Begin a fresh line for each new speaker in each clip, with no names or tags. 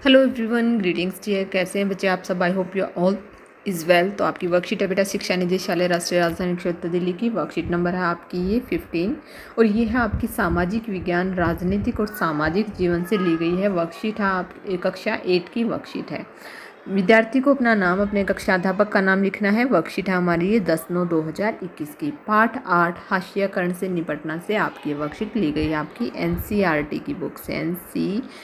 Hello everyone, greetings dear. कैसे हैं बच्चे आप सब? I hope you all is well. तो आपकी वर्कशीट है बेटा शिक्षा निदेशालय राष्ट्रीय राजधानी क्षेत्र दिल्ली की। वर्कशीट नंबर है आपकी ये 15 और ये है आपकी सामाजिक विज्ञान, राजनीतिक और सामाजिक जीवन से ली गई है वर्कशीट है। आप कक्षा 8 की वर्कशीट है। विद्यार्थी को अपना नाम, अपने कक्षाध्यापक का नाम लिखना है। वर्कशीट है हमारी ये 10/9/2021 की। पाठ 8 हाशियाकरण से निपटना से आपकी ये वर्कशीट ली गई है आपकी NCERT की बुक से। NCERT,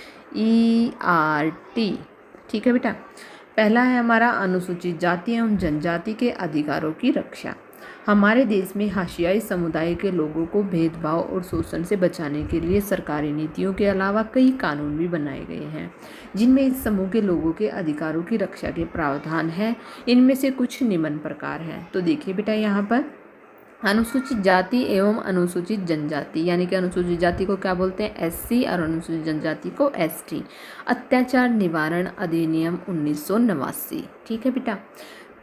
ठीक है बेटा। पहला है हमारा अनुसूचित जाति एवं जनजाति के अधिकारों की रक्षा। हमारे देश में हाशियाई समुदाय के लोगों को भेदभाव और शोषण से बचाने के लिए सरकारी नीतियों के अलावा कई कानून भी बनाए गए हैं, जिनमें इस समूह के लोगों के अधिकारों की रक्षा के प्रावधान हैं। इनमें से कुछ निम्न प्रकार हैं। तो देखिए बेटा, यहाँ पर अनुसूचित जाति एवं अनुसूचित जनजाति, यानी कि अनुसूचित जाति को क्या बोलते हैं? SC, और अनुसूचित जनजाति को ST। अत्याचार निवारण अधिनियम 1989, ठीक है बेटा।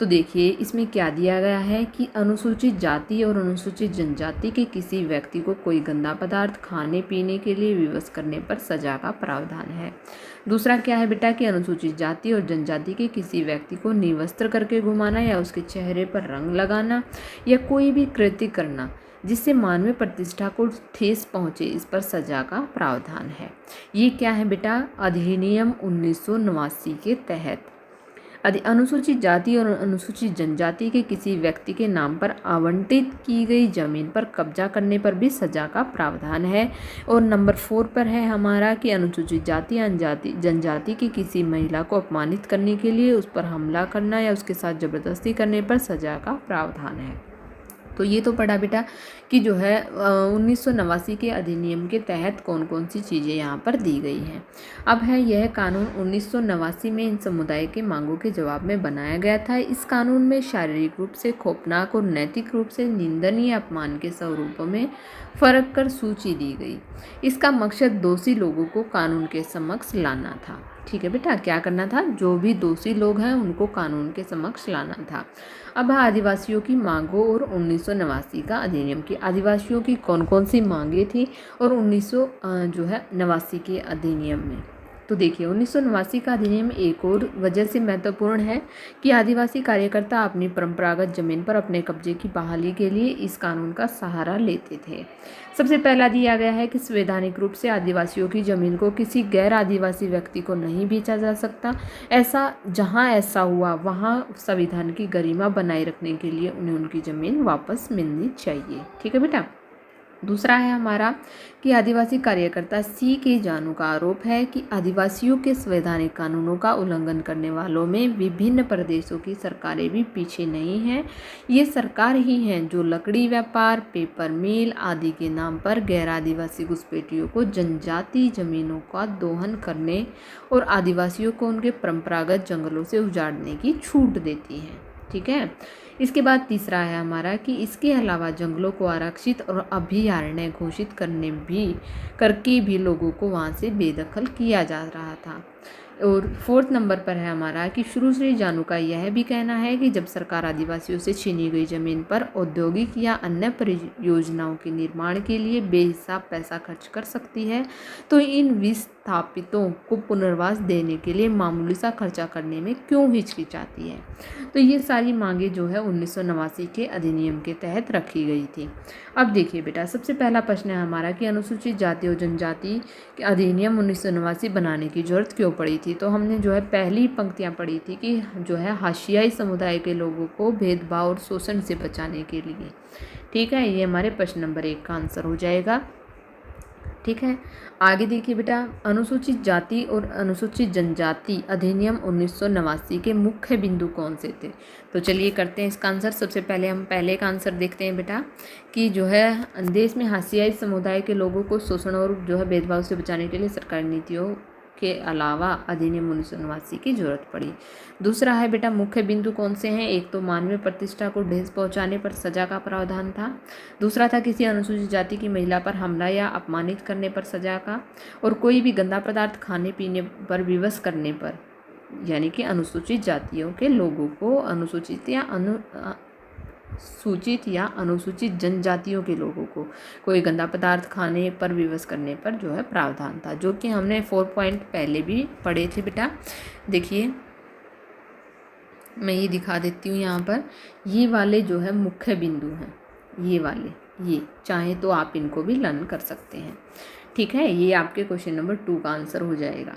तो देखिए इसमें क्या दिया गया है कि अनुसूचित जाति और अनुसूचित जनजाति के किसी व्यक्ति को कोई गंदा पदार्थ खाने पीने के लिए विवश करने पर सजा का प्रावधान है। दूसरा क्या है बेटा कि अनुसूचित जाति और जनजाति के किसी व्यक्ति को निवस्त्र करके घुमाना या उसके चेहरे पर रंग लगाना या कोई भी कृत्य करना जिससे मानवीय प्रतिष्ठा को ठेस पहुंचे, इस पर सजा का प्रावधान है। ये क्या है बेटा? अधिनियम 1989 के तहत अनुसूचित जाति और अनुसूचित जनजाति के किसी व्यक्ति के नाम पर आवंटित की गई जमीन पर कब्जा करने पर भी सजा का प्रावधान है। और नंबर 4 पर है हमारा कि अनुसूचित जाति या जनजाति की किसी महिला को अपमानित करने के लिए उस पर हमला करना या उसके साथ जबरदस्ती करने पर सजा का प्रावधान है। तो ये तो पढ़ा बेटा कि जो है 1989 के अधिनियम के तहत कौन कौन सी चीज़ें यहाँ पर दी गई हैं। अब है यह कानून 1989 में इन समुदाय के मांगों के जवाब में बनाया गया था। इस कानून में शारीरिक रूप से खौफनाक और नैतिक रूप से निंदनीय अपमान के स्वरूपों में फर्क कर सूची दी गई। इसका मकसद दोषी लोगों को कानून के समक्ष लाना था। ठीक है बेटा, क्या करना था? जो भी दोषी लोग हैं उनको कानून के समक्ष लाना था। अब आदिवासियों की मांगों और 1989 का अधिनियम की आदिवासियों की कौन कौन सी मांगे थी और 1989 के अधिनियम में। तो देखिए 1989 का अधिनियम एक और वजह से महत्वपूर्ण है कि आदिवासी कार्यकर्ता अपनी परंपरागत जमीन पर अपने कब्जे की बहाली के लिए इस कानून का सहारा लेते थे। सबसे पहला दिया गया है कि संवैधानिक रूप से आदिवासियों की जमीन को किसी गैर आदिवासी व्यक्ति को नहीं बेचा जा सकता। जहां ऐसा हुआ वहां संविधान की गरिमा बनाए रखने के लिए उन्हें उनकी जमीन वापस मिलनी चाहिए। ठीक है बेटा। दूसरा है हमारा कि आदिवासी कार्यकर्ता के जानू का आरोप है कि आदिवासियों के संवैधानिक कानूनों का उल्लंघन करने वालों में विभिन्न प्रदेशों की सरकारें भी पीछे नहीं हैं। ये सरकार ही हैं जो लकड़ी व्यापार, पेपर मिल आदि के नाम पर गैर आदिवासी घुसपैठियों को जनजाति जमीनों का दोहन करने और आदिवासियों को उनके परंपरागत जंगलों से उजाड़ने की छूट देती हैं। ठीक है। इसके बाद तीसरा है हमारा कि इसके अलावा जंगलों को आरक्षित और अभयारण्य घोषित करके भी लोगों को वहाँ से बेदखल किया जा रहा था। और 4th नंबर पर है हमारा कि श्री जानू का यह भी कहना है कि जब सरकार आदिवासियों से छीनी गई जमीन पर औद्योगिक या अन्य परियोजनाओं के निर्माण के लिए बेहिसाब पैसा खर्च कर सकती है तो इन विस्थापितों को पुनर्वास देने के लिए मामूली सा खर्चा करने में क्यों हिचकिचाती है। तो ये सारी मांगे जो है 1989 के अधिनियम के तहत रखी गई थी। अब देखिए बेटा, सबसे पहला प्रश्न है हमारा कि अनुसूचित जाति और जनजाति के अधिनियम 1989 बनाने की जरूरत क्यों पड़ी थी। तो हमने जो है पहली पंक्तियां पढ़ी थी कि जो है हाशियाई समुदाय के लोगों को भेदभाव और शोषण से बचाने के लिए। ठीक है, ये हमारे प्रश्न नंबर 1 का आंसर हो जाएगा। ठीक है, आगे देखिए बेटा, अनुसूचित जाति और अनुसूचित जनजाति अधिनियम 1989 के मुख्य बिंदु कौन से थे। तो चलिए करते हैं इसका आंसर। सबसे पहले हम पहले का आंसर देखते हैं बेटा कि जो है देश में हाशियाई समुदाय के लोगों को शोषण और जो है भेदभाव से बचाने के लिए सरकारी नीतियों के अलावा अधिनियम 1989 की जरूरत पड़ी। दूसरा है बेटा मुख्य बिंदु कौन से हैं। एक तो मानवीय प्रतिष्ठा को ठेस पहुंचाने पर सजा का प्रावधान था। दूसरा था किसी अनुसूचित जाति की महिला पर हमला या अपमानित करने पर सजा का, और कोई भी गंदा पदार्थ खाने पीने पर विवश करने पर, यानी कि अनुसूचित जातियों के लोगों को अनुसूचित या सूचित या अनुसूचित जनजातियों के लोगों को कोई गंदा पदार्थ खाने पर विवश करने पर जो है प्रावधान था, जो कि हमने 4 पॉइंट पहले भी पढ़े थे बेटा। देखिए मैं ये दिखा देती हूँ यहाँ पर, ये वाले जो है मुख्य बिंदु हैं, ये वाले, ये चाहे तो आप इनको भी लर्न कर सकते हैं। ठीक है, ये आपके क्वेश्चन नंबर 2 का आंसर हो जाएगा।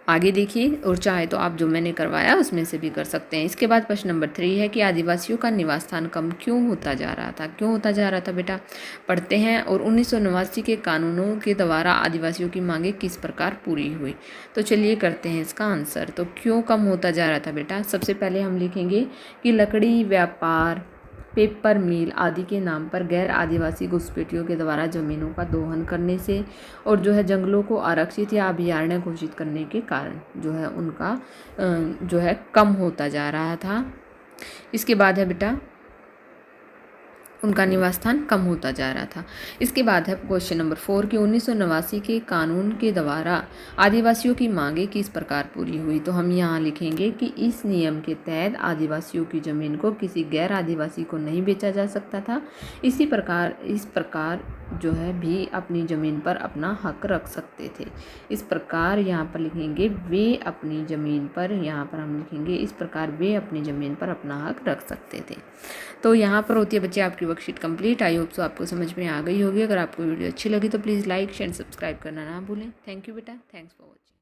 आगे देखिए, और चाहे तो आप जो मैंने करवाया उसमें से भी कर सकते हैं। इसके बाद प्रश्न नंबर 3 है कि आदिवासियों का निवास स्थान कम क्यों होता जा रहा था। क्यों होता जा रहा था बेटा, पढ़ते हैं। और 1989 के कानूनों के द्वारा आदिवासियों की मांगे किस प्रकार पूरी हुई। तो चलिए करते हैं इसका आंसर। तो क्यों कम होता जा रहा था बेटा, सबसे पहले हम लिखेंगे कि लकड़ी व्यापार, पेपर मिल आदि के नाम पर गैर आदिवासी घुसपैठियों के द्वारा ज़मीनों का दोहन करने से और जो है जंगलों को आरक्षित या अभयारण्य घोषित करने के कारण जो है उनका जो है कम होता जा रहा था। इसके बाद है बेटा उनका निवास स्थान कम होता जा रहा था। इसके बाद है क्वेश्चन नंबर 4 कि 1989 के कानून के द्वारा आदिवासियों की मांगे किस प्रकार पूरी हुई। तो हम यहाँ लिखेंगे कि इस नियम के तहत आदिवासियों की ज़मीन को किसी गैर आदिवासी को नहीं बेचा जा सकता था। इस प्रकार जो है भी अपनी ज़मीन पर अपना हक रख सकते थे। इस प्रकार यहाँ पर लिखेंगे वे अपनी ज़मीन पर, यहाँ पर हम लिखेंगे इस प्रकार वे अपनी ज़मीन पर अपना हक रख सकते थे। तो यहाँ पर होती है बच्चे आपकी worksheet complete. I hope so आपको समझ में आ गई होगी। अगर आपको वीडियो अच्छी लगी तो प्लीज़ लाइक शेयर सब्सक्राइब करना ना भूलें। थैंक यू बेटा, थैंक्स फॉर वॉचिंग।